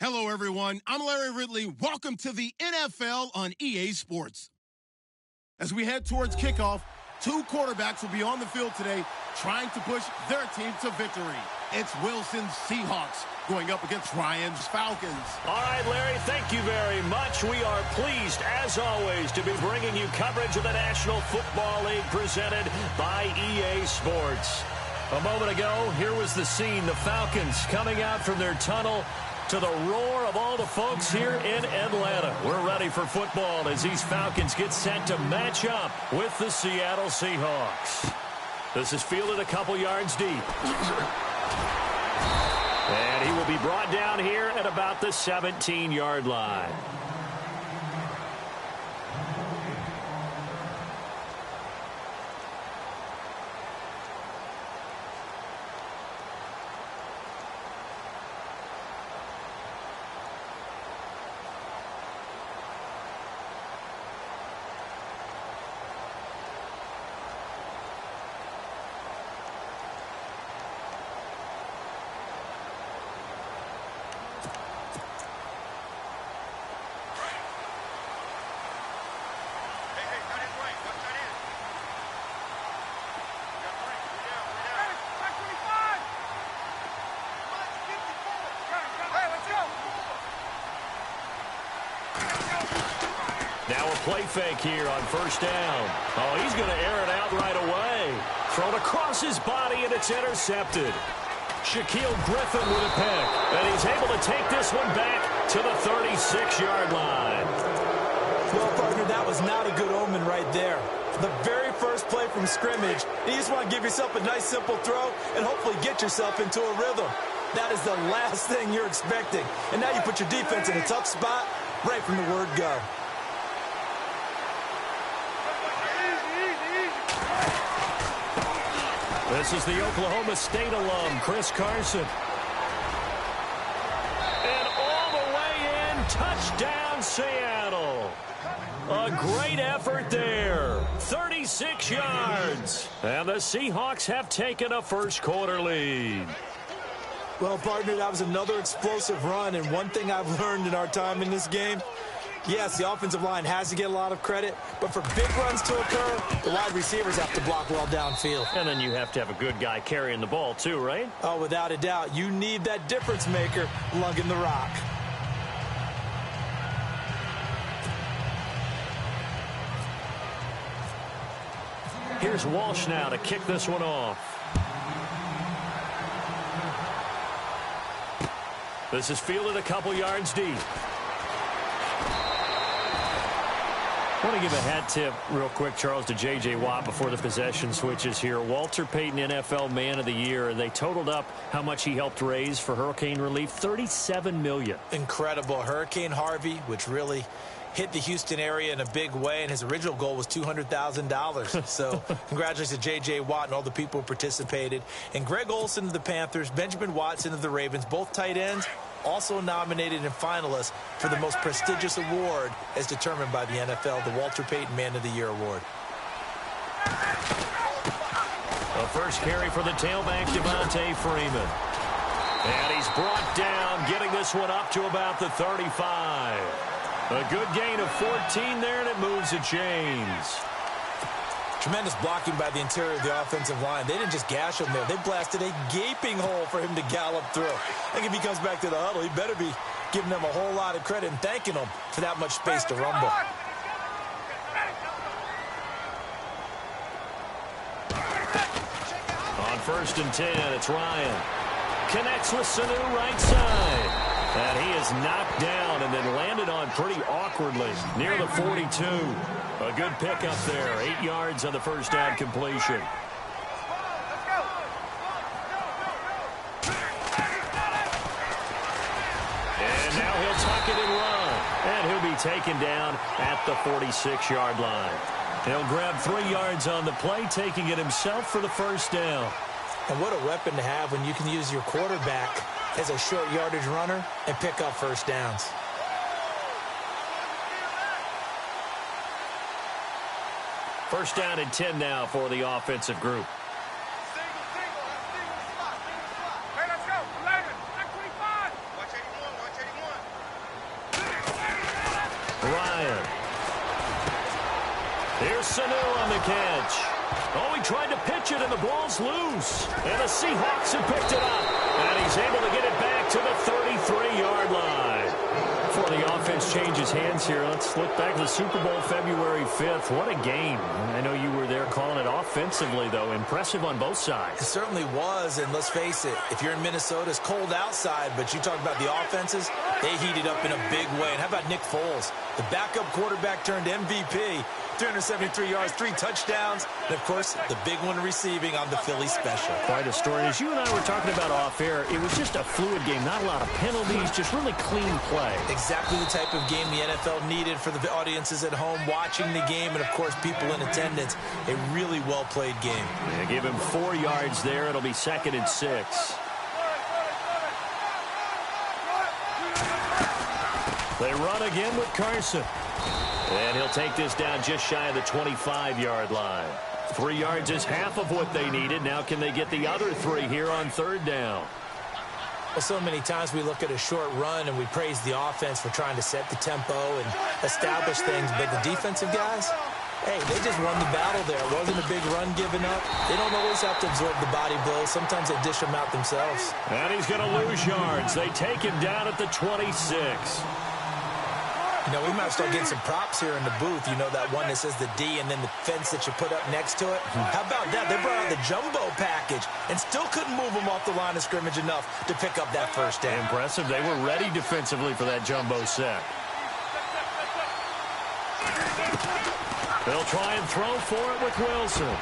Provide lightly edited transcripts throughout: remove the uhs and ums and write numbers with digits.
Hello, everyone. I'm Larry Ridley. Welcome to the NFL on EA Sports. As we head towards kickoff, two quarterbacks will be on the field today trying to push their team to victory. It's Wilson's Seahawks going up against Ryan's Falcons. All right, Larry, thank you very much. We are pleased, as always, to be bringing you coverage of the National Football League presented by EA Sports. A moment ago, here was the scene. The Falcons coming out from their tunnel to the roar of all the folks here in Atlanta. We're ready for football as these Falcons get set to match up with the Seattle Seahawks. This is fielded a couple yards deep. And he will be brought down here at about the 17-yard line. Now a play fake here on first down. Oh, he's going to air it out right away. Thrown across his body, and it's intercepted. Shaquille Griffin with a pick, and he's able to take this one back to the 36-yard line. Well, partner, that was not a good omen right there. The very first play from scrimmage, you just want to give yourself a nice, simple throw and hopefully get yourself into a rhythm. That is the last thing you're expecting. And now you put your defense in a tough spot right from the word go. This is the Oklahoma State alum, Chris Carson. And all the way in, touchdown Seattle. A great effort there. 36 yards. And the Seahawks have taken a first-quarter lead. Well, partner, that was another explosive run. And one thing I've learned in our time in this game, yes, the offensive line has to get a lot of credit, but for big runs to occur, the wide receivers have to block well downfield. And then you have to have a good guy carrying the ball too, right? Oh, without a doubt. You need that difference maker lugging the rock. Here's Walsh now to kick this one off. This is fielded a couple yards deep. I want to give a hat tip real quick, Charles, to J.J. Watt before the possession switches here. Walter Payton, NFL Man of the Year, and they totaled up how much he helped raise for hurricane relief, $37 million. Incredible. Hurricane Harvey, which really hit the Houston area in a big way, and his original goal was $200,000. So congratulations to J.J. Watt and all the people who participated. And Greg Olsen of the Panthers, Benjamin Watson of the Ravens, both tight ends, also nominated and finalists for the most prestigious award as determined by the NFL, the Walter Payton Man of the Year Award. The first carry for the tailback, Devontae Freeman. And he's brought down, getting this one up to about the 35. A good gain of 14 there, and it moves the chains. Tremendous blocking by the interior of the offensive line. They didn't just gash him there. They blasted a gaping hole for him to gallop through. I think if he comes back to the huddle, he better be giving them a whole lot of credit and thanking them for that much space to rumble. On 1st and 10, it's Ryan. Connects with Sanu right side. And he is knocked down and then landed on pretty awkwardly near the 42. A good pickup there. 8 yards on the first down completion. And now he'll tuck it and run. And he'll be taken down at the 46-yard line. He'll grab 3 yards on the play, taking it himself for the first down. And what a weapon to have when you can use your quarterback as a short yardage runner and pick up first downs. First down and 10 now for the offensive group. Hey, let's go. 11, 25. Watch 81, watch 81. Sanu on the catch. Oh, he tried to pitch it, and the ball's loose. And the Seahawks have picked it up. And he's able to get it back to the 33-yard line. Before the offense changes hands here, let's look back to the Super Bowl February 5th. What a game. I know you were there calling it offensively, though. Impressive on both sides. It certainly was, and let's face it, if you're in Minnesota, it's cold outside, but you talk about the offenses, they heated up in a big way. And how about Nick Foles? The backup quarterback turned MVP. 373 yards, 3 touchdowns, and, of course, the big one receiving on the Philly special. Quite a story. As you and I were talking about off air, it was just a fluid game. Not a lot of penalties, just really clean play. Exactly the type of game the NFL needed for the audiences at home watching the game and, of course, people in attendance. A really well-played game. Yeah, give him 4 yards there. It'll be 2nd and 6. They run again with Carson. And he'll take this down just shy of the 25-yard line. 3 yards is half of what they needed. Now can they get the other 3 here on 3rd down? Well, so many times we look at a short run and we praise the offense for trying to set the tempo and establish things. But the defensive guys, hey, they just won the battle there. It wasn't a big run given up. They don't always have to absorb the body blows. Sometimes they dish them out themselves. And he's going to lose yards. They take him down at the 26. You know, we might start getting some props here in the booth. You know, that one that says the D and then the fence that you put up next to it. How about that? They brought out the jumbo package and still couldn't move them off the line of scrimmage enough to pick up that first down. Impressive. They were ready defensively for that jumbo set. They'll try and throw for it with Wilson.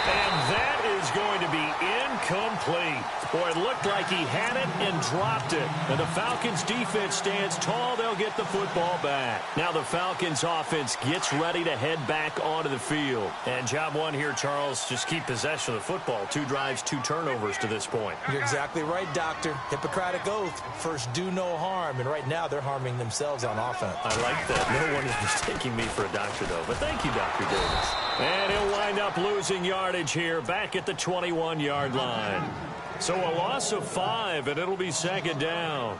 And that is going to be incomplete. Boy, it looked like he had it and dropped it. And the Falcons defense stands tall. They'll get the football back. Now the Falcons offense gets ready to head back onto the field. And job one here, Charles, just keep possession of the football. 2 drives, 2 turnovers to this point. You're exactly right, Doctor. Hippocratic oath. First, do no harm. And right now, they're harming themselves on offense. I like that. No one is mistaking me for a doctor, though. But thank you, Dr. Davis. And he'll wind up losing yardage here back at the 21-yard line. So a loss of 5, and it'll be 2nd down.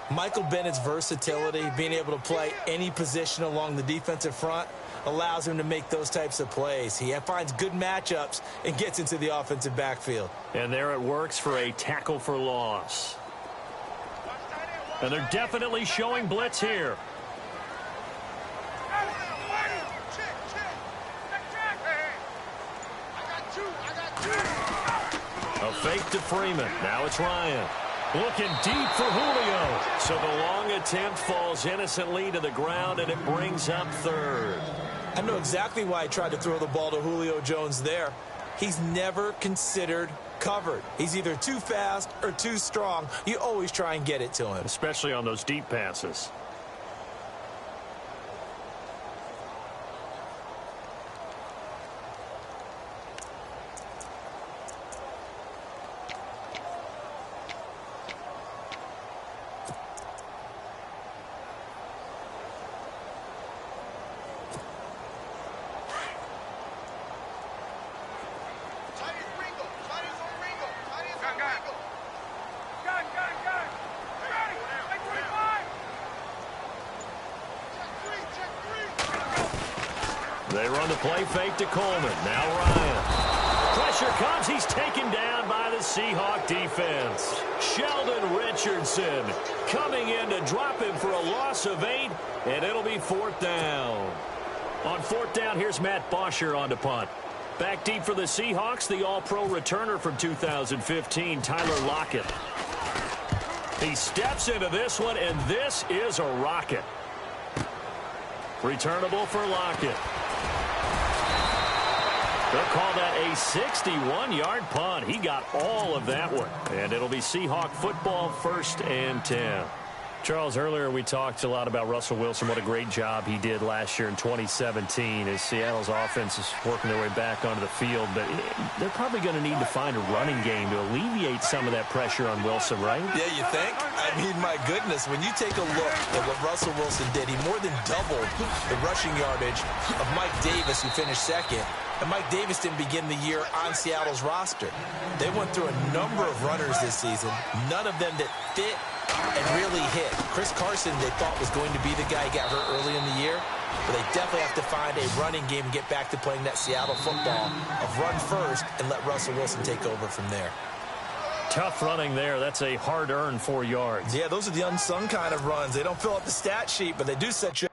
Michael Bennett's versatility, being able to play any position along the defensive front, allows him to make those types of plays. He finds good matchups and gets into the offensive backfield. And there it works for a tackle for loss. And they're definitely showing blitz here. A fake to Freeman. Now it's Ryan. Looking deep for Julio. So the long attempt falls innocently to the ground, and it brings up 3rd. I know exactly why I tried to throw the ball to Julio Jones there. He's never considered covered. He's either too fast or too strong. You always try and get it to him. Especially on those deep passes. They run the play fake to Coleman. Now Ryan. Pressure comes. He's taken down by the Seahawk defense. Sheldon Richardson coming in to drop him for a loss of 8, and it'll be 4th down. On 4th down, here's Matt Bosher on to punt. Back deep for the Seahawks, the all-pro returner from 2015, Tyler Lockett. He steps into this one, and this is a rocket. Returnable for Lockett. They'll call that a 61-yard punt. He got all of that one. And it'll be Seahawk football, 1st and 10. Charles, earlier we talked a lot about Russell Wilson, what a great job he did last year in 2017 as Seattle's offense is working their way back onto the field. But they're probably going to need to find a running game to alleviate some of that pressure on Wilson, right? Yeah, you think? I mean, my goodness, when you take a look at what Russell Wilson did, he more than doubled the rushing yardage of Mike Davis, who finished 2nd. And Mike Davis didn't begin the year on Seattle's roster. They went through a number of runners this season, none of them that fit and really hit. Chris Carson, they thought, was going to be the guy who got hurt early in the year. but they definitely have to find a running game and get back to playing that Seattle football of run first and let Russell Wilson take over from there. Tough running there. That's a hard-earned 4 yards. Yeah, those are the unsung kind of runs. They don't fill up the stat sheet, but they do set you.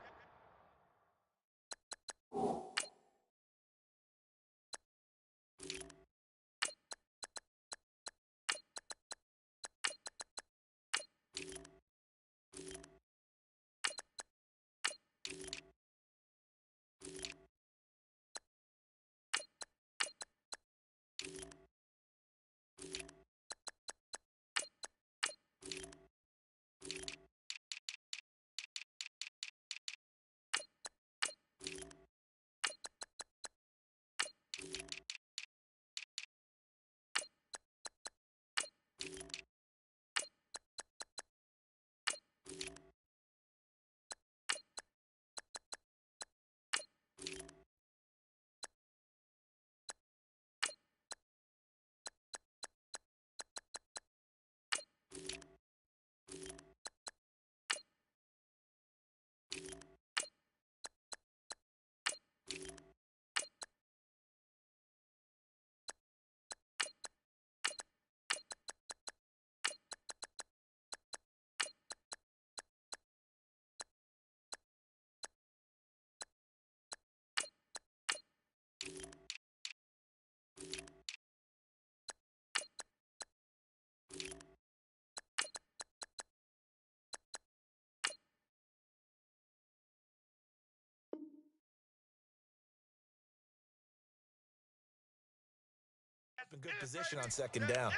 In good position on second down.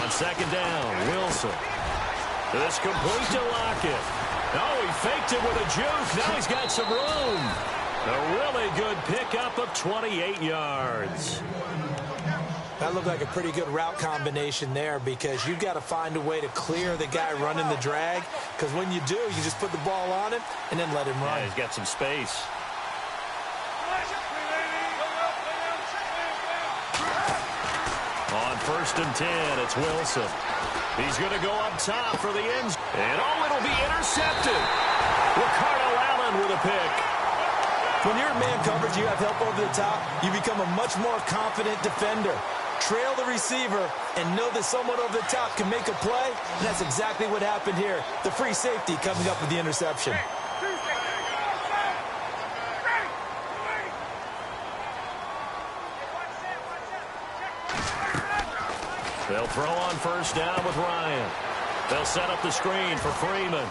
On second down, Wilson. This complete to Lockett. Oh, he faked it with a juke. Now he's got some room. A really good pickup of 28 yards. That looked like a pretty good route combination there because you've got to find a way to clear the guy running the drag, because when you do, you just put the ball on him and then let him run. Yeah, he's got some space. On 1st and 10, it's Wilson. He's going to go up top for the end. And it'll be intercepted. Ricardo Allen with a pick. When you're in man coverage, you have help over the top, you become a much more confident defender. Trail the receiver and know that someone over the top can make a play. And that's exactly what happened here. The free safety coming up with the interception. They'll throw on 1st down with Ryan. They'll set up the screen for Freeman.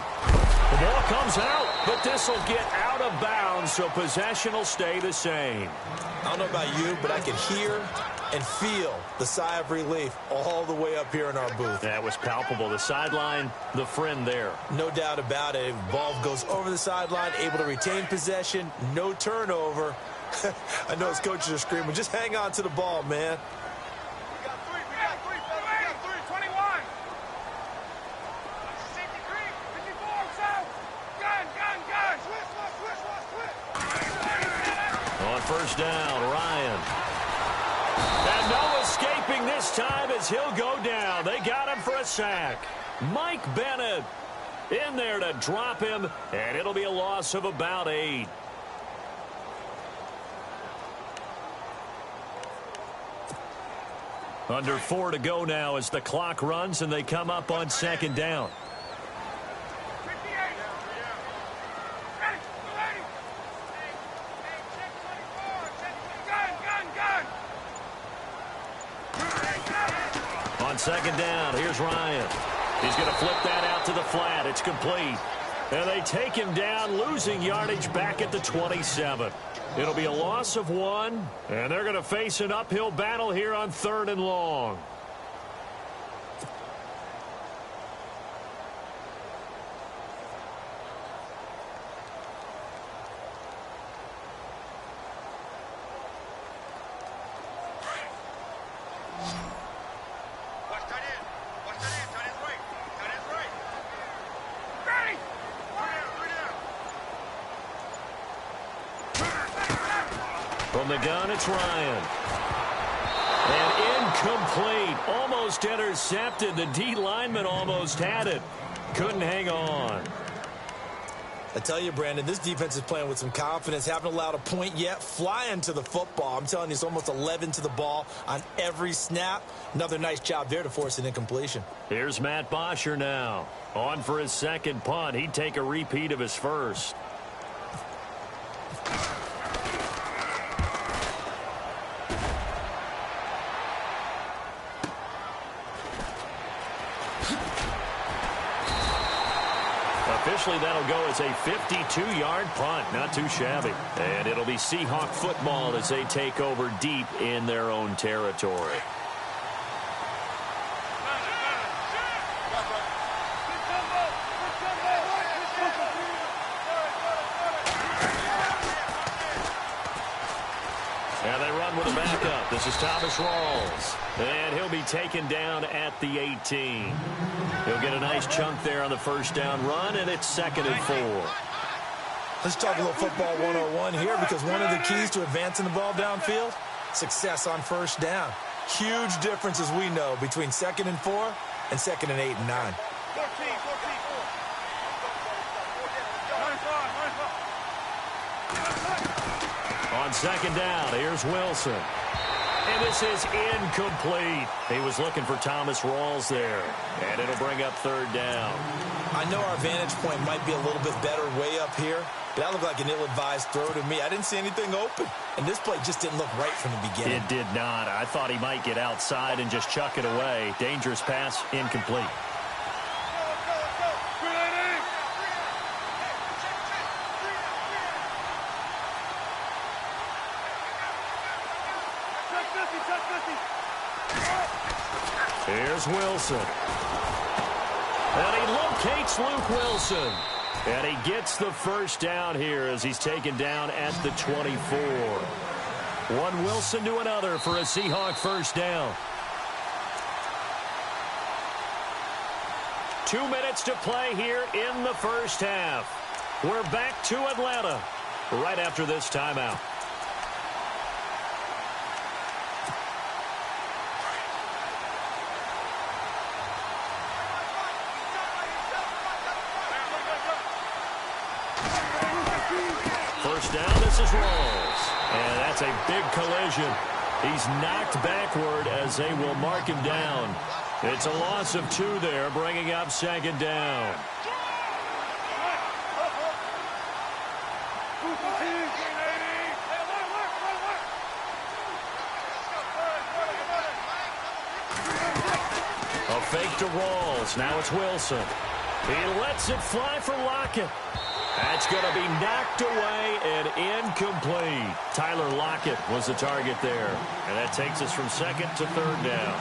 The ball comes out, but this will get out of bounds, so possession will stay the same. I don't know about you, but I can hear and feel the sigh of relief all the way up here in our booth. That was palpable. The sideline, the friend there. No doubt about it. Ball goes over the sideline, able to retain possession, no turnover. I know his coaches are screaming, just hang on to the ball, man. On 1st down, Ryan. And no escaping this time as he'll go down. They got him for a sack. Mike Bennett in there to drop him, and it'll be a loss of about 8. Under 4 to go now as the clock runs, and they come up on 2nd down. On 2nd down, here's Ryan. He's going to flip that out to the flat. It's complete. And they take him down, losing yardage back at the 27. It'll be a loss of 1, and they're going to face an uphill battle here on 3rd and long. From the gun, it's Ryan. And incomplete. Almost intercepted. The D lineman almost had it. Couldn't hang on. I tell you, Brandon, this defense is playing with some confidence. Haven't allowed a point yet. Flying to the football. I'm telling you, it's almost 11 to the ball on every snap. Another nice job there to force an incompletion. Here's Matt Bosher now. On for his second punt. He'd take a repeat of his first. Officially, that'll go as a 52-yard punt. Not too shabby. And it'll be Seahawk football as they take over deep in their own territory. And they run with a backup. This is Thomas Rawls. And he'll be taken down at the 18. He'll get a nice chunk there on the first down run, and it's 2nd and 4. Let's talk a little football 101 here, because one of the keys to advancing the ball downfield, success on first down. Huge difference, as we know, between 2nd and 4 and 2nd and 8 and 9. On 2nd down, here's Wilson. And this is incomplete. He was looking for Thomas Rawls there. And it'll bring up 3rd down. I know our vantage point might be a little bit better way up here, but that looked like an ill-advised throw to me. I didn't see anything open. And this play just didn't look right from the beginning. It did not. I thought he might get outside and just chuck it away. Dangerous pass, incomplete. Here's Wilson. And he locates Luke Wilson. And he gets the first down here as he's taken down at the 24. One Wilson to another for a Seahawk first down. 2 minutes to play here in the first half. We're back to Atlanta right after this timeout. First down, this is Rawls. And that's a big collision. He's knocked backward as they will mark him down. It's a loss of 2 there, bringing up 2nd down. A fake to Rawls. Now it's Wilson. He lets it fly for Lockett. That's going to be knocked away and incomplete. Tyler Lockett was the target there. And that takes us from 2nd to 3rd down.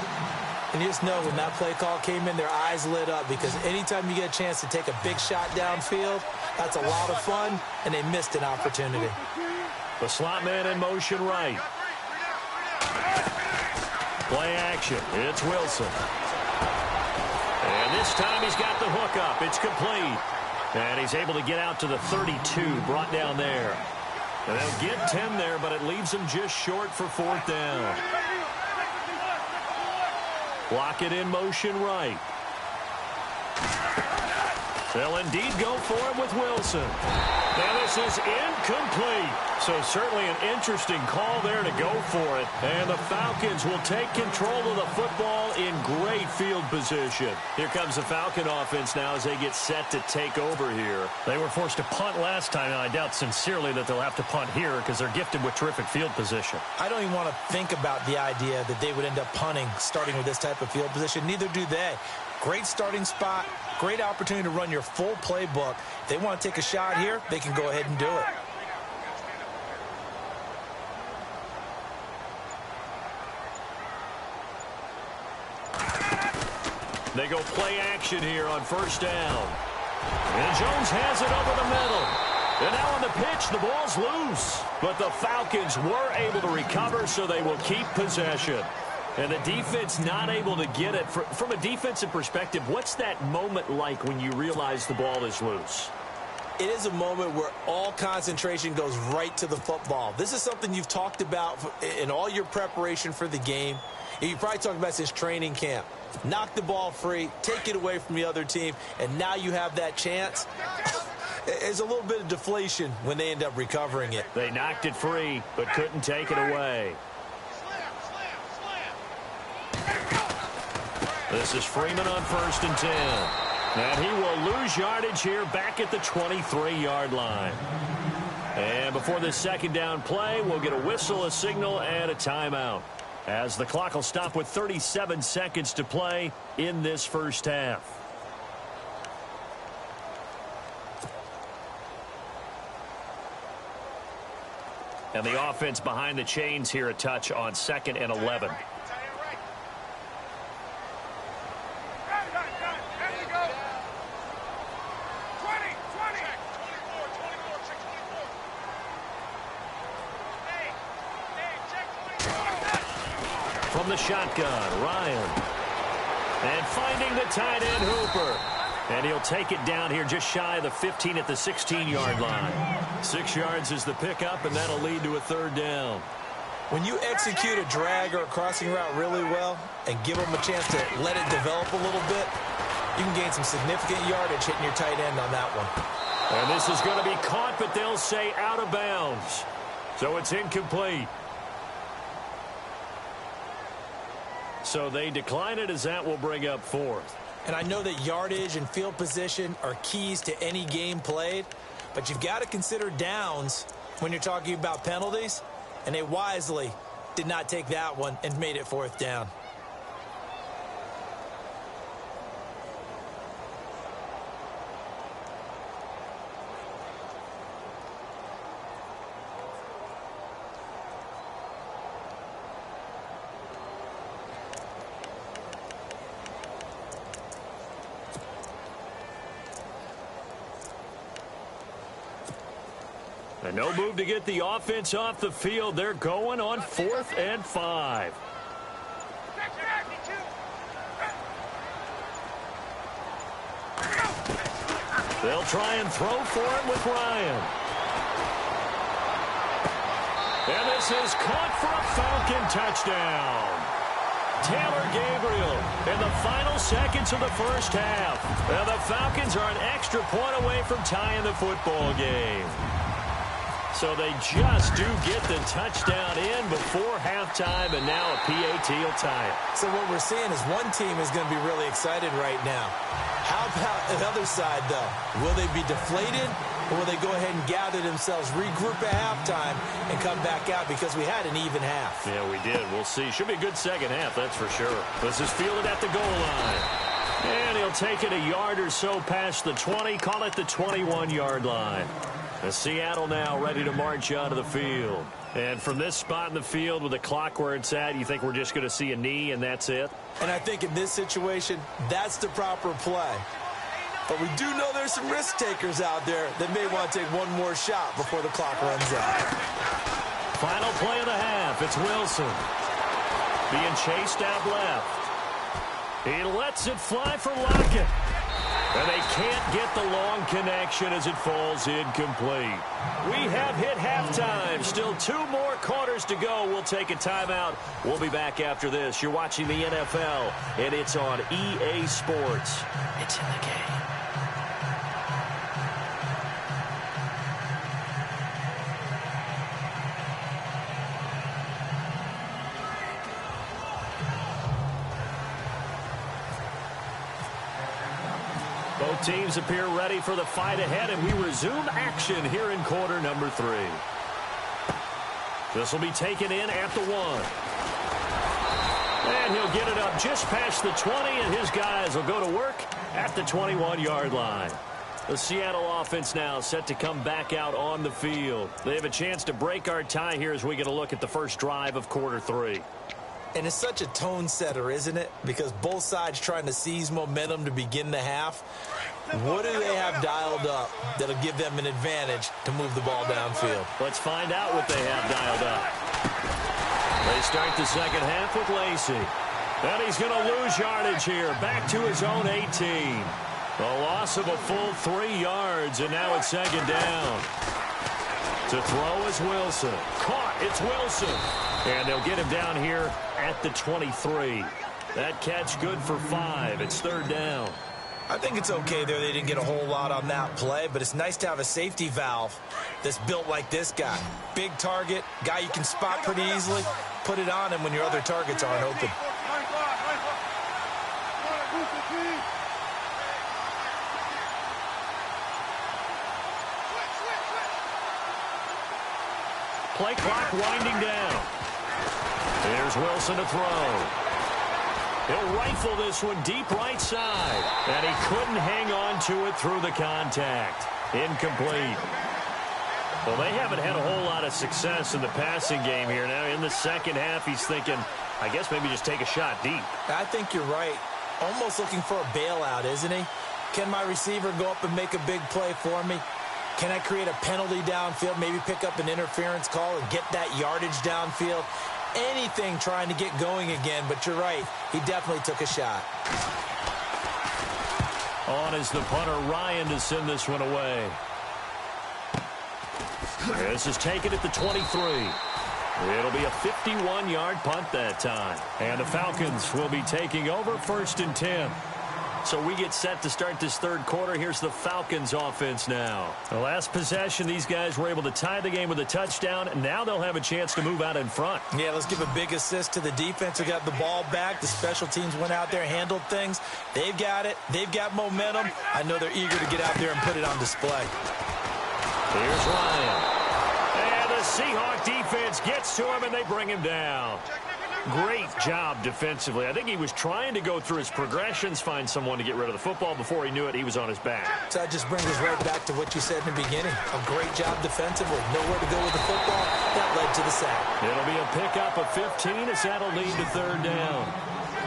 And you just know when that play call came in, their eyes lit up, because anytime you get a chance to take a big shot downfield, that's a lot of fun, and they missed an opportunity. The slot man in motion right. Play action. It's Wilson. And this time he's got the hook up. It's complete. And he's able to get out to the 32, brought down there. And they'll get 10 there, but it leaves him just short for 4th down. Lockett in motion right. They'll indeed go for it with Wilson. Now this is incomplete. So certainly an interesting call there to go for it. And the Falcons will take control of the football in great field position. Here comes the Falcon offense now as they get set to take over here. They were forced to punt last time, and I doubt sincerely that they'll have to punt here because they're gifted with terrific field position. I don't even want to think about the idea that they would end up punting starting with this type of field position. Neither do they. Great starting spot, great opportunity to run your full playbook. If they want to take a shot here, they can go ahead and do it. They go play action here on first down. And Jones has it over the middle. And now on the pitch, the ball's loose. But the Falcons were able to recover, so they will keep possession. And the defense not able to get it. From a defensive perspective, what's that moment like when you realize the ball is loose? it is a moment where all concentration goes right to the football. This is something you've talked about in all your preparation for the game. You probably talked about since training camp. Knock the ball free, take it away from the other team, and now you have that chance. There's a little bit of deflation when they end up recovering it. They knocked it free, but couldn't take it away. This is Freeman on 1st and 10. And he will lose yardage here back at the 23-yard line. And before this second down play, we'll get a whistle, a signal, and a timeout, as the clock will stop with 37 seconds to play in this first half. And the offense behind the chains here, a touch on 2nd and 11. From the shotgun, Ryan. And finding the tight end, Hooper. And he'll take it down here just shy of the 15 at the 16-yard line. 6 yards is the pickup, and that'll lead to a 3rd down. When you execute a drag or a crossing route really well and give them a chance to let it develop a little bit, you can gain some significant yardage hitting your tight end on that one. And this is going to be caught, but they'll say out of bounds. So it's incomplete. So they decline it, as that will bring up 4th. And I know that yardage and field position are keys to any game played, but you've got to consider downs when you're talking about penalties, and they wisely did not take that one and made it 4th down. And no move to get the offense off the field. They're going on 4th and 5. They'll try and throw for it with Ryan. And this is caught for a Falcon touchdown. Taylor Gabriel in the final seconds of the first half. And the Falcons are an extra point away from tying the football game. So they just do get the touchdown in before halftime, and now a PAT will tie it. So what we're seeing is one team is going to be really excited right now. How about the other side, though? Will they be deflated, or will they go ahead and gather themselves, regroup at halftime, and come back out, because we had an even half? Yeah, we did. We'll see. Should be a good second half, that's for sure. This is fielded at the goal line. And he'll take it a yard or so past the 20, call it the 21-yard line. The Seattle now ready to march onto the field. And from this spot in the field with the clock where it's at, you think we're just going to see a knee and that's it? And I think in this situation, that's the proper play. But we do know there's some risk takers out there that may want to take one more shot before the clock runs out. Final play of the half. It's Wilson being chased out left. He lets it fly for Lockett. And they can't get the long connection as it falls incomplete. We have hit halftime. Still 2 more quarters to go. We'll take a timeout. We'll be back after this. You're watching the NFL, and it's on EA Sports. It's in the game. Both teams appear ready for the fight ahead, and we resume action here in quarter number 3. This will be taken in at the 1. And he'll get it up just past the 20, and his guys will go to work at the 21-yard line. The Seattle offense now set to come back out on the field. They have a chance to break our tie here as we get a look at the first drive of quarter 3. And it's such a tone setter, isn't it? Because both sides trying to seize momentum to begin the half. What do they have dialed up that'll give them an advantage to move the ball downfield? Let's find out what they have dialed up. They start the second half with Lacey. And he's going to lose yardage here. Back to his own 18. A loss of a full 3 yards, and now it's second down. To throw is Wilson. Caught. It's Wilson. And they'll get him down here at the 23. That catch good for 5. It's third down. I think it's okay there. They didn't get a whole lot on that play, but it's nice to have a safety valve that's built like this guy. Big target, guy you can spot pretty easily. Put it on him when your other targets aren't open. Play clock winding down. There's Wilson to throw. He'll rifle this one deep right side. And he couldn't hang on to it through the contact. Incomplete. Well, they haven't had a whole lot of success in the passing game here. Now, in the second half, he's thinking, I guess maybe just take a shot deep. I think you're right. Almost looking for a bailout, isn't he? Can my receiver go up and make a big play for me? Can I create a penalty downfield, maybe pick up an interference call and get that yardage downfield? Anything trying to get going again, but you're right. He definitely took a shot. On is the punter, Ryan, to send this one away. This is taken at the 23. It'll be a 51-yard punt that time. And the Falcons will be taking over 1st and 10. So we get set to start this third quarter. Here's the Falcons offense now. The last possession, these guys were able to tie the game with a touchdown. Now they'll have a chance to move out in front. Yeah, let's give a big assist to the defense who got the ball back. The special teams went out there, handled things. They've got it. They've got momentum. I know they're eager to get out there and put it on display. Here's Ryan. And the Seahawk defense gets to him, and they bring him down. Great job defensively. I think he was trying to go through his progressions, find someone to get rid of the football. Before he knew it, he was on his back. So that just brings us right back to what you said in the beginning. A great job defensively. Nowhere to go with the football. That led to the sack. It'll be a pickup of 15 as that'll lead to third down.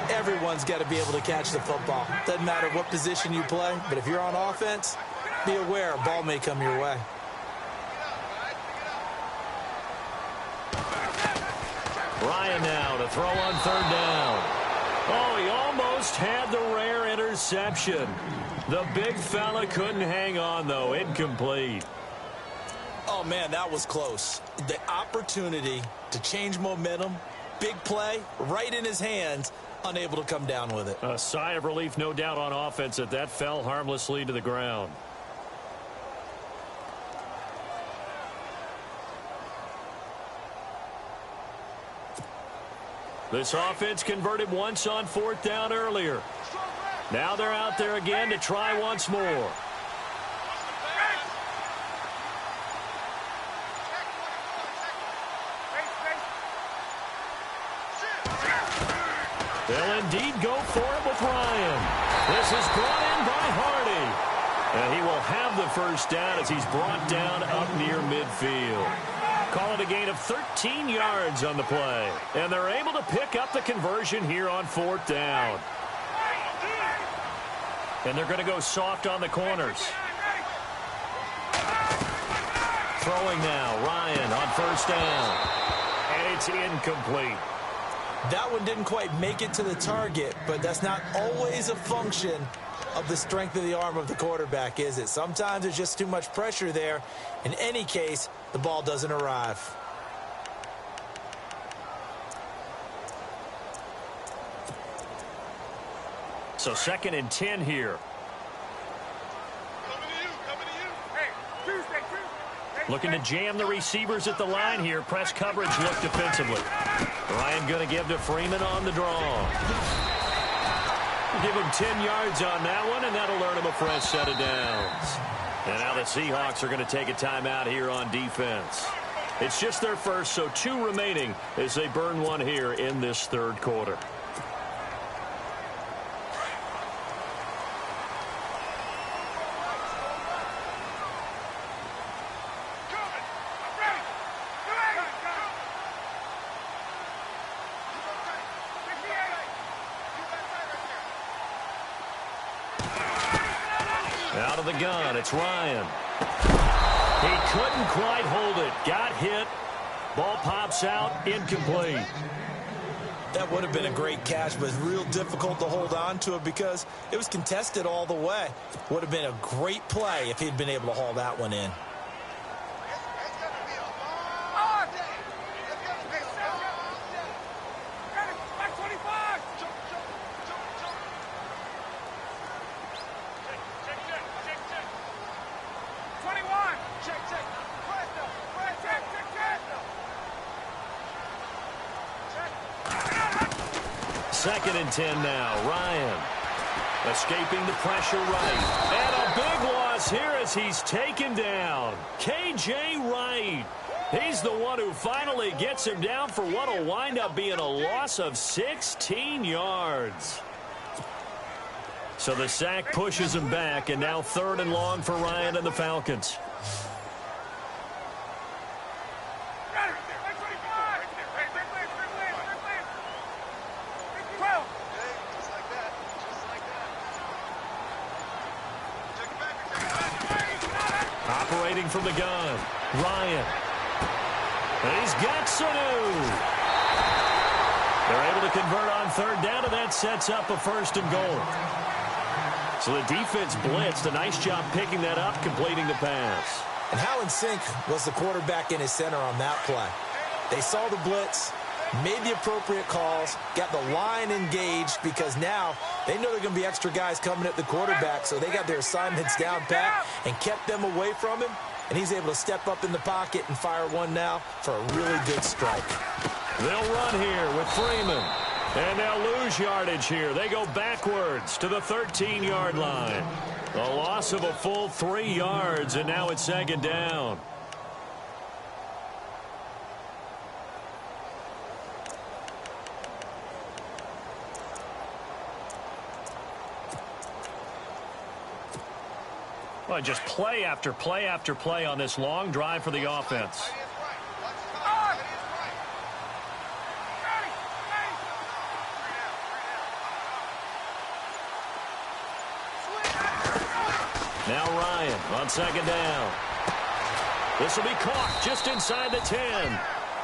Everyone's got to be able to catch the football. Doesn't matter what position you play, but if you're on offense, be aware a ball may come your way. Ryan now to throw on third down. Oh, he almost had the rare interception. The big fella couldn't hang on, though. Incomplete. Oh, man, that was close. The opportunity to change momentum, big play, right in his hands, unable to come down with it. A sigh of relief, no doubt, on offense that fell harmlessly to the ground. This offense converted once on 4th down earlier. Now they're out there again to try once more. They'll indeed go for it with Ryan. This is brought in by Hardy. And he will have the first down as he's brought down up near midfield. Call it a gain of 13 yards on the play. And they're able to pick up the conversion here on 4th down. And they're going to go soft on the corners. Throwing now, Ryan on 1st down. And it's incomplete. That one didn't quite make it to the target, but that's not always a function of the strength of the arm of the quarterback, is it? Sometimes there's just too much pressure there. In any case, the ball doesn't arrive. So 2nd and 10 here. Looking to jam the receivers at the line here. Press coverage look defensively. Ryan going to give to Freeman on the draw. Give him 10 yards on that one, and that'll earn him a fresh set of downs. And now the Seahawks are going to take a timeout here on defense. It's just their first, so 2 remaining as they burn one here in this third quarter. Out of the gun, it's Ryan. He couldn't quite hold it. Got hit. Ball pops out, incomplete. That would have been a great catch, but it's real difficult to hold on to it because it was contested all the way. Would have been a great play if he'd been able to haul that one in. Second and 10 now. Ryan escaping the pressure right. And a big loss here as he's taken down. K.J. Wright. He's the one who finally gets him down for what will wind up being a loss of 16 yards. So the sack pushes him back, and now 3rd and long for Ryan and the Falcons. Operating from the gun, Ryan. And he's got Sanu. They're able to convert on 3rd down, and that sets up a 1st and goal. So the defense blitzed. A nice job picking that up, completing the pass. And how in sync was the quarterback in his center on that play? They saw the blitz, made the appropriate calls, got the line engaged because now they know there are going to be extra guys coming at the quarterback, so they got their assignments down pat and kept them away from him, and he's able to step up in the pocket and fire one now for a really good strike. They'll run here with Freeman, and they'll lose yardage here. They go backwards to the 13-yard line. A loss of a full 3 yards, and now it's 2nd down. Well, just play after play after play on this long drive for the offense. Now Ryan on 2nd down. This will be caught just inside the 10.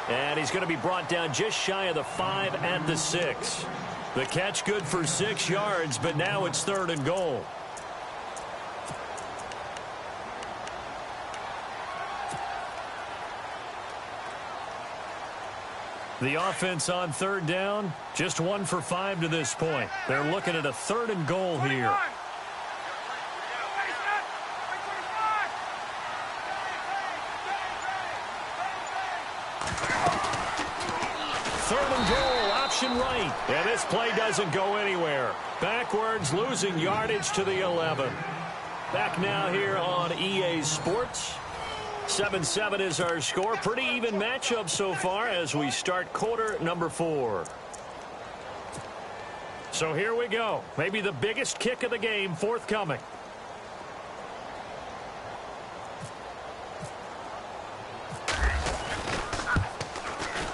And he's going to be brought down just shy of the 5 at the 6. The catch good for 6 yards, but now it's 3rd and goal. The offense on 3rd down, just 1 for 5 to this point. They're looking at a 3rd and goal here. Option right, and this play doesn't go anywhere. Backwards, losing yardage to the 11. Back now here on EA Sports. 7-7 is our score. Pretty even matchup so far as we start quarter number 4. So here we go. Maybe the biggest kick of the game forthcoming.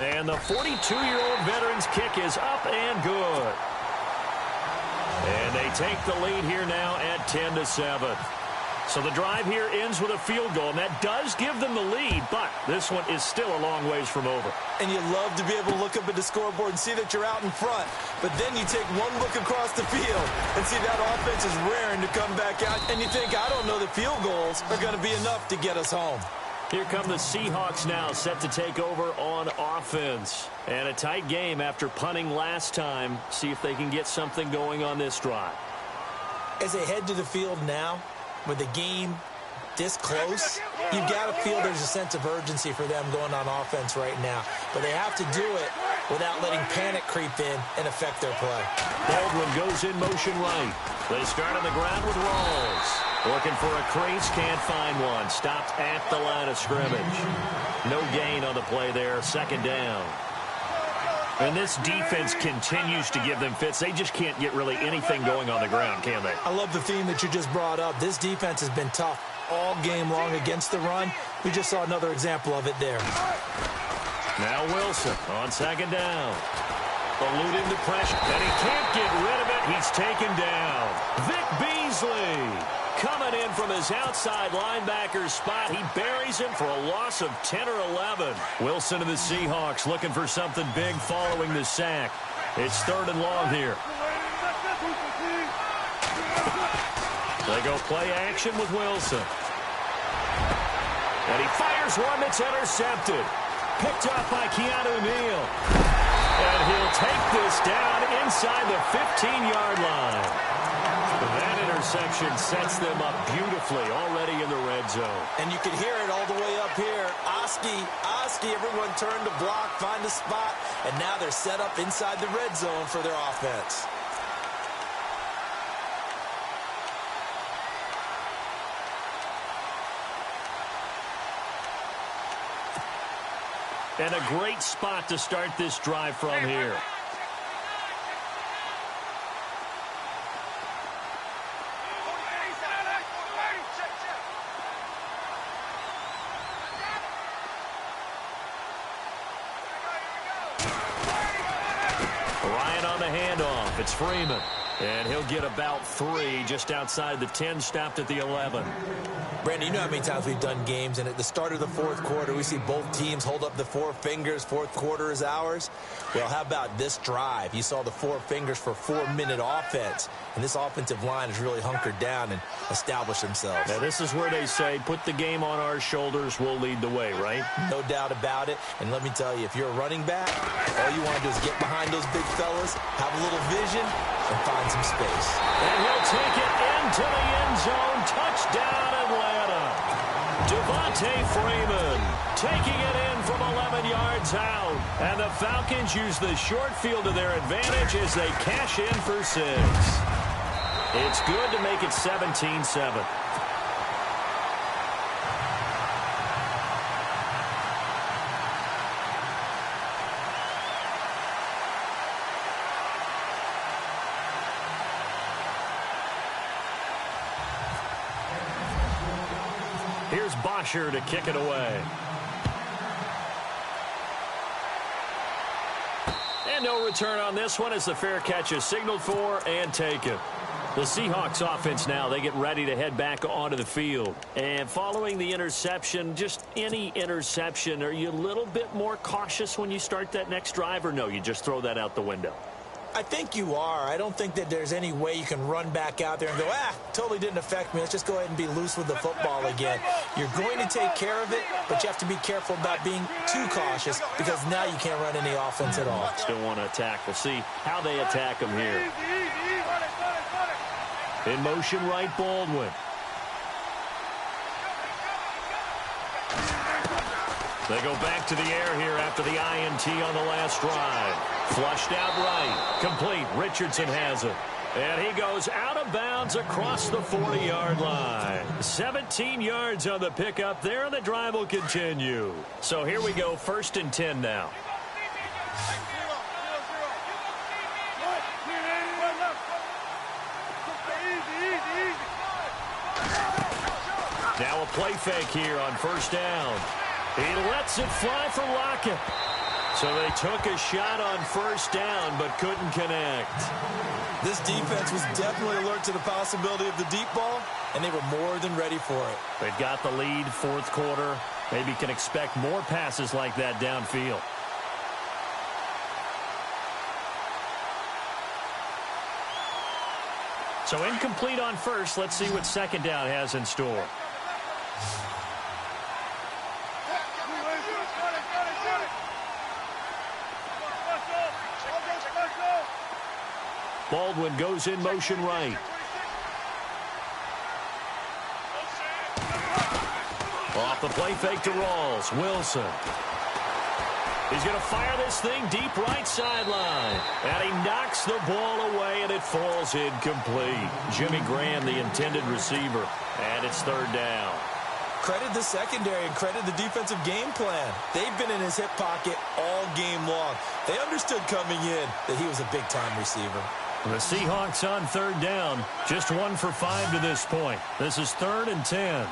And the 42-year-old veteran's kick is up and good. And they take the lead here now at 10-7. So the drive here ends with a field goal, and that does give them the lead, but this one is still a long ways from over. And you love to be able to look up at the scoreboard and see that you're out in front, but then you take one look across the field and see that offense is raring to come back out, and you think, I don't know that field goals are going to be enough to get us home. Here come the Seahawks now, set to take over on offense. And a tight game after punting last time. See if they can get something going on this drive. As they head to the field now, with the game this close, you've got to feel there's a sense of urgency for them going on offense right now. But they have to do it without letting panic creep in and affect their play. Baldwin goes in motion right. They start on the ground with Rawls. Looking for a crease, can't find one. Stopped at the line of scrimmage. No gain on the play there, 2nd down. And this defense continues to give them fits. They just can't get really anything going on the ground, can they? I love the theme that you just brought up. This defense has been tough all game long against the run. We just saw another example of it there. Now Wilson on 2nd down. Eluding the pressure, and he can't get rid of it. He's taken down. Vic Beasley coming in from his outside linebacker spot. He buries him for a loss of 10 or 11. Wilson and the Seahawks looking for something big following the sack. It's 3rd and long here. They go play action with Wilson. And he fires one that's intercepted. Picked up by Keanu Neal. And he'll take this down inside the 15-yard line. That interception sets them up beautifully already in the red zone. And you can hear it all the way up here. Oski, everyone turned to block, find a spot, and now they're set up inside the red zone for their offense. And a great spot to start this drive from here. Ryan on the handoff. It's Freeman. And he'll get about 3 just outside the 10, stopped at the 11. Brandon, you know how many times we've done games, and at the start of the 4th quarter, we see both teams hold up the 4 fingers, 4th quarter is ours. Well, how about this drive? You saw the 4 fingers for 4-minute offense, and this offensive line has really hunkered down and established themselves. Now, this is where they say, put the game on our shoulders, we'll lead the way, right? No doubt about it, and let me tell you, if you're a running back, all you want to do is get behind those big fellas, have a little vision, and find some space. And he'll take it into the end zone. Touchdown, Atlanta. Devontae Freeman taking it in from 11 yards out. And the Falcons use the short field to their advantage as they cash in for 6. It's good to make it 17-7. Here's Bosher to kick it away. And no return on this one as the fair catch is signaled for and taken. The Seahawks offense now, they get ready to head back onto the field. And following the interception, just any interception, are you a little bit more cautious when you start that next drive, or no, you just throw that out the window? I think you are. I don't think that there's any way you can run back out there and go, totally didn't affect me. Let's just go ahead and be loose with the football again. You're going to take care of it, but you have to be careful about being too cautious because now you can't run any offense at all. Still want to attack. We'll see how they attack him here. In motion right, Baldwin. They go back to the air here after the INT on the last drive. Flushed out right. Complete. Richardson has it. And he goes out of bounds across the 40-yard line. 17 yards on the pickup there, and the drive will continue. So here we go, 1st and 10 now. Now a play fake here on 1st down. He lets it fly for Lockett. So they took a shot on 1st down, but couldn't connect. This defense was definitely alert to the possibility of the deep ball, and they were more than ready for it. They've got the lead, 4th quarter. Maybe can expect more passes like that downfield. So incomplete on 1st. Let's see what 2nd down has in store. Baldwin goes in motion right. Off the play fake to Rawls. Wilson. He's going to fire this thing deep right sideline. And he knocks the ball away, and it falls incomplete. Jimmy Graham, the intended receiver. And it's 3rd down. Credit the secondary and credit the defensive game plan. They've been in his hip pocket all game long. They understood coming in that he was a big-time receiver. The Seahawks on 3rd down. Just 1 for 5 to this point. This is 3rd and 10.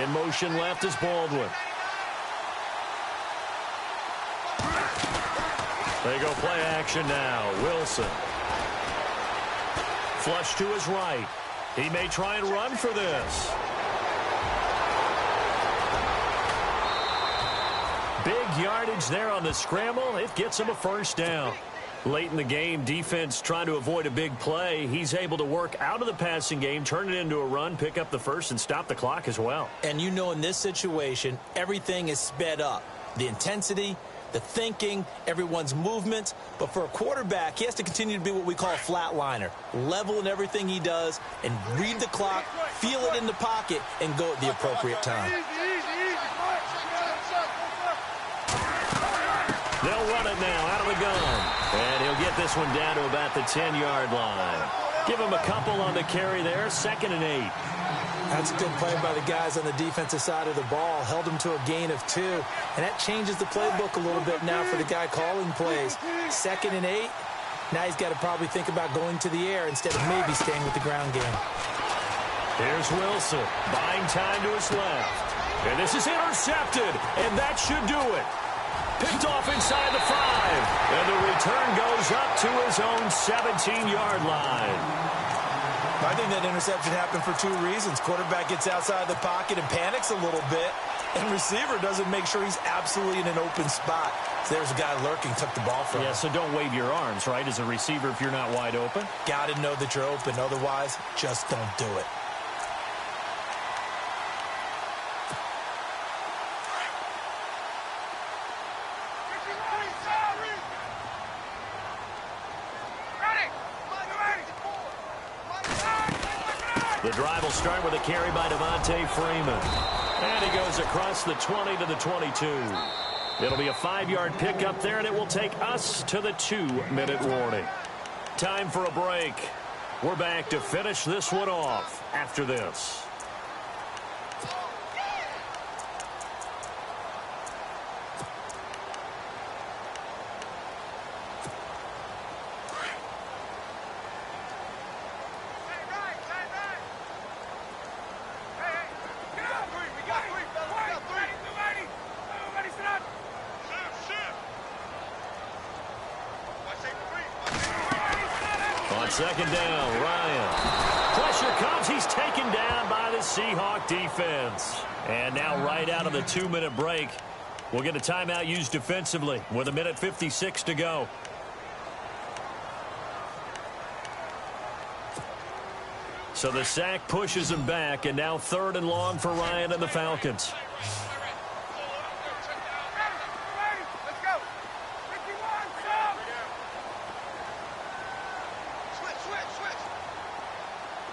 In motion left is Baldwin. They go play action now. Wilson. Flush to his right. He may try and run for this. Big yardage there on the scramble. It gets him a first down. Late in the game, defense trying to avoid a big play. He's able to work out of the passing game, turn it into a run, pick up the first, and stop the clock as well. And you know, in this situation, everything is sped up. The intensity, the thinking, everyone's movement. But for a quarterback, he has to continue to be what we call a flatliner. Level in everything he does and read the clock, feel it in the pocket, and go at the appropriate time. They'll run it now out of the gun. And he'll get this one down to about the 10-yard line. Give him a couple on the carry there. 2nd and 8. That's a good play by the guys on the defensive side of the ball. Held him to a gain of 2. And that changes the playbook a little bit now for the guy calling plays. 2nd and 8. Now he's got to probably think about going to the air instead of maybe staying with the ground game. Here's Wilson. Buying time to his left. And this is intercepted. And that should do it. Picked off inside the 5. And the return goes up to his own 17-yard line. I think that interception happened for 2 reasons. Quarterback gets outside the pocket and panics a little bit. And receiver doesn't make sure he's absolutely in an open spot. So there's a guy lurking, took the ball from him. Yeah, so don't wave your arms, right, as a receiver if you're not wide open. Got to know that you're open. Otherwise, just don't do it. The drive will start with a carry by Devontae Freeman. And he goes across the 20 to the 22. It'll be a 5-yard pickup there, and it will take us to the 2-minute warning. Time for a break. We're back to finish this one off after this. On 2nd down, Ryan. Pressure comes. He's taken down by the Seahawk defense. And now right out of the 2-minute break, we'll get a timeout used defensively with 1:56 to go. So the sack pushes him back, and now 3rd and long for Ryan and the Falcons.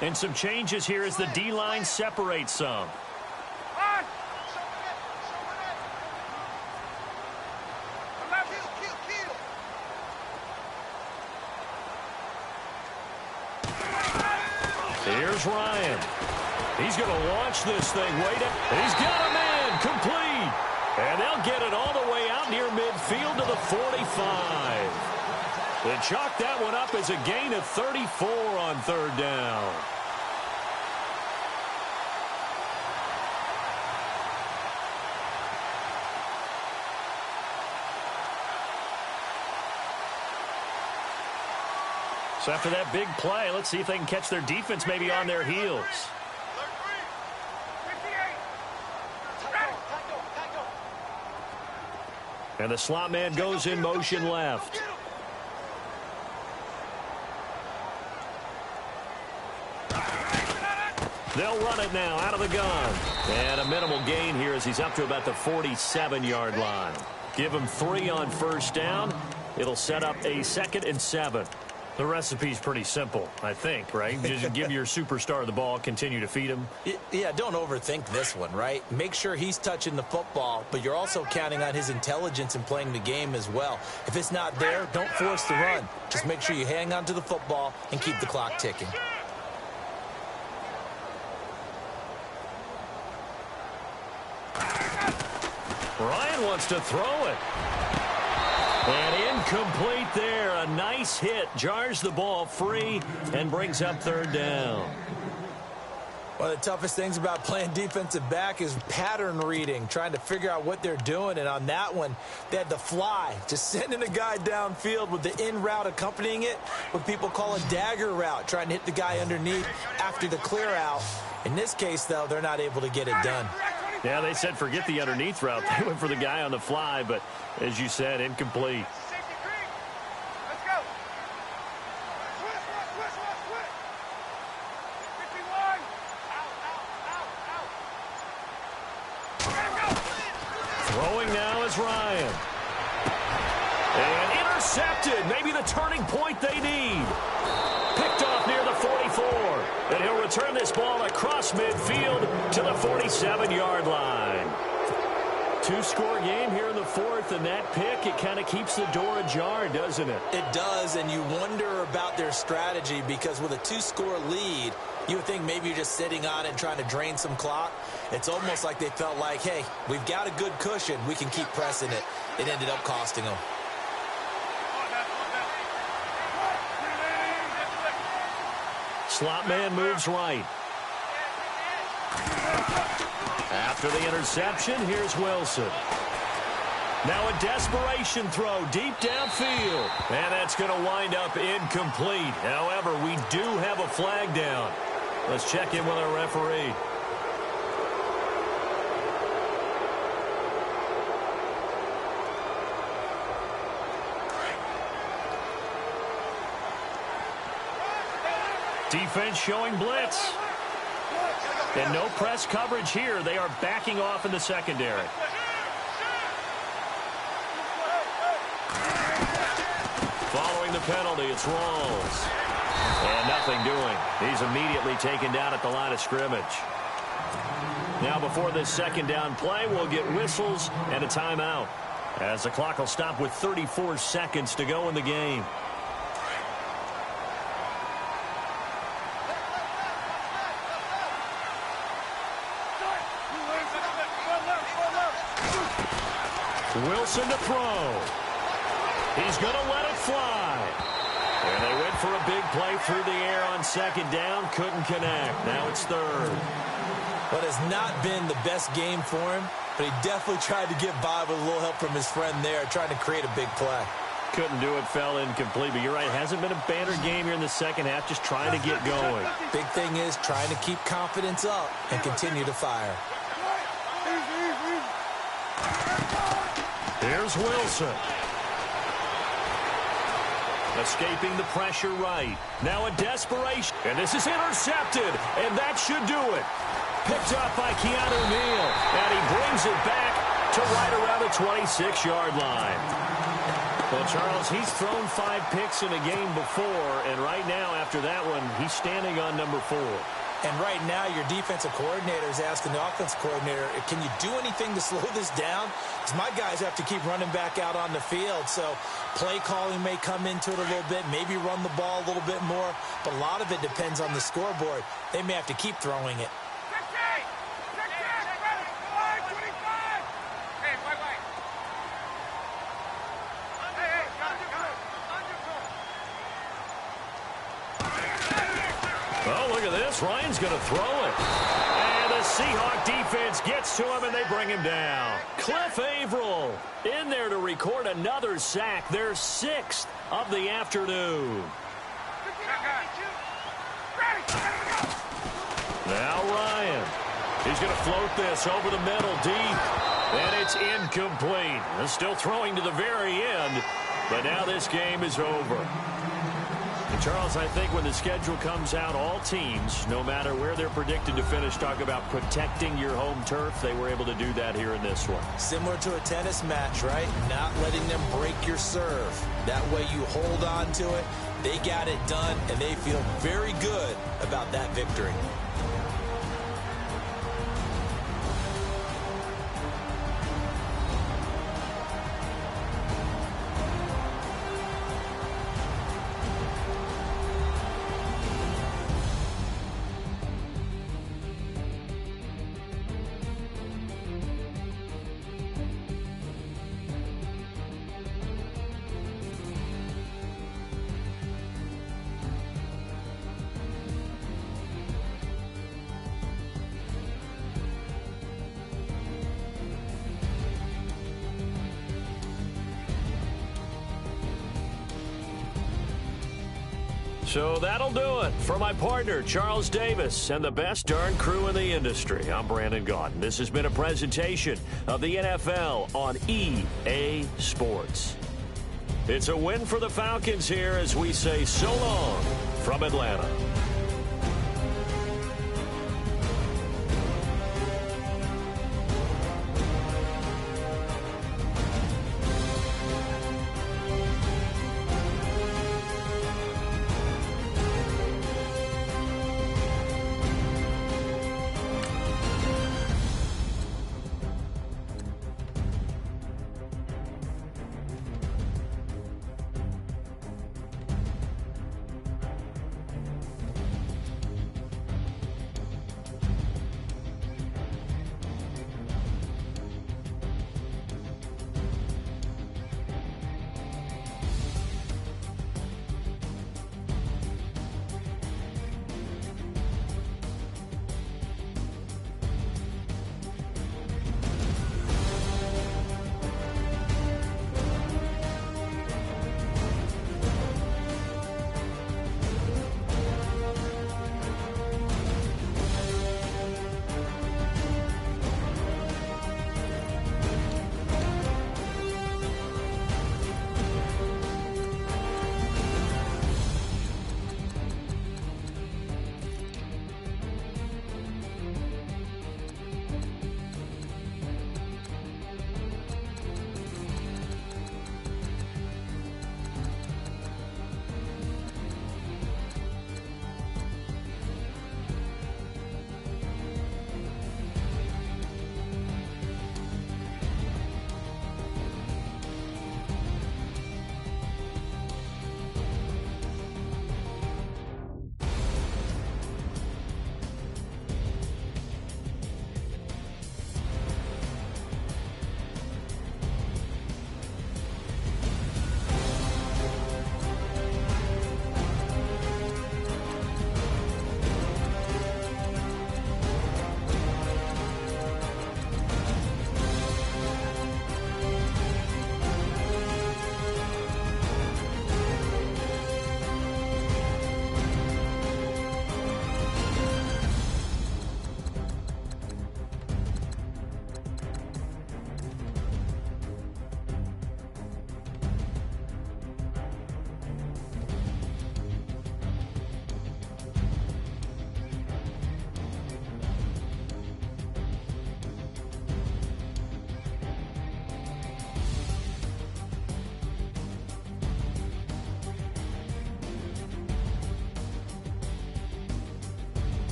And some changes here as the D-line separates some. Here's Ryan. He's going to launch this thing. Wait up. He's got a man complete. And they'll get it all the way out near midfield to the 45. They chalk that one up as a gain of 34 on 3rd down. So after that big play, let's see if they can catch their defense maybe on their heels. And the slot man goes in motion left. They'll run it now out of the gun. And a minimal gain here as he's up to about the 47-yard line. Give him 3 on 1st down. It'll set up a 2nd and 7. The recipe's pretty simple, I think, right? Just give your superstar the ball, continue to feed him. Yeah, don't overthink this one, right? Make sure he's touching the football, but you're also counting on his intelligence in playing the game as well. If it's not there, don't force the run. Just make sure you hang on to the football and keep the clock ticking. Ryan wants to throw it. And incomplete there. A nice hit. Jars the ball free and brings up 3rd down. One of the toughest things about playing defensive back is pattern reading, trying to figure out what they're doing. And on that one, they had the fly, just sending a guy downfield with the in route accompanying it, what people call a dagger route, trying to hit the guy underneath after the clear out. In this case, though, they're not able to get it done. Yeah, they said forget the underneath route. They went for the guy on the fly, but as you said, incomplete. Throwing now is Ryan. And intercepted. Maybe the turning point they need. Picked off near the 44. And he'll return this ball across midfield to the 47-yard line. Two-score game here in the fourth, and that pick, it kind of keeps the door ajar, doesn't it? It does, and you wonder about their strategy because with a two-score lead, you would think maybe you're just sitting on it and trying to drain some clock. It's almost like they felt like, hey, we've got a good cushion. We can keep pressing it. It ended up costing them. Slot man moves right. After the interception, here's Wilson. Now a desperation throw deep downfield. And that's going to wind up incomplete. However, we do have a flag down. Let's check in with our referee. Defense showing blitz. And no press coverage here. They are backing off in the secondary. Following the penalty, it's Rawls. And nothing doing. He's immediately taken down at the line of scrimmage. Now before this second down play, we'll get whistles and a timeout, as the clock will stop with 34 seconds to go in the game. Wilson to throw. He's going to let it fly. And they went for a big play through the air on second down. Couldn't connect. Now it's third. What has not been the best game for him, but he definitely tried to get by with a little help from his friend there, trying to create a big play. Couldn't do it, fell incomplete. But you're right, it hasn't been a banner game here in the second half, just trying to get going. Big thing is trying to keep confidence up and continue to fire. Here's Wilson. Escaping the pressure right. Now a desperation. And this is intercepted. And that should do it. Picked up by Keanu Neal. And he brings it back to right around the 26-yard line. Well, Charles, he's thrown 5 picks in a game before. And right now, after that one, he's standing on number 4. And right now, your defensive coordinator is asking the offensive coordinator, can you do anything to slow this down? Because my guys have to keep running back out on the field. So play calling may come into it a little bit, maybe run the ball a little bit more. But a lot of it depends on the scoreboard. They may have to keep throwing it. Oh, look at this. Ryan's going to throw it. And the Seahawk defense gets to him, and they bring him down. Cliff Averill in there to record another sack. Their 6th of the afternoon. Now Ryan. He's going to float this over the middle deep. And it's incomplete. They're still throwing to the very end. But now this game is over. And Charles, I think when the schedule comes out, all teams, no matter where they're predicted to finish, talk about protecting your home turf. They were able to do that here in this one. Similar to a tennis match, right? Not letting them break your serve. That way you hold on to it. They got it done, and they feel very good about that victory. So that'll do it. For my partner, Charles Davis, and the best darn crew in the industry, I'm Brandon Gaudin. This has been a presentation of the NFL on EA Sports. It's a win for the Falcons here as we say so long from Atlanta.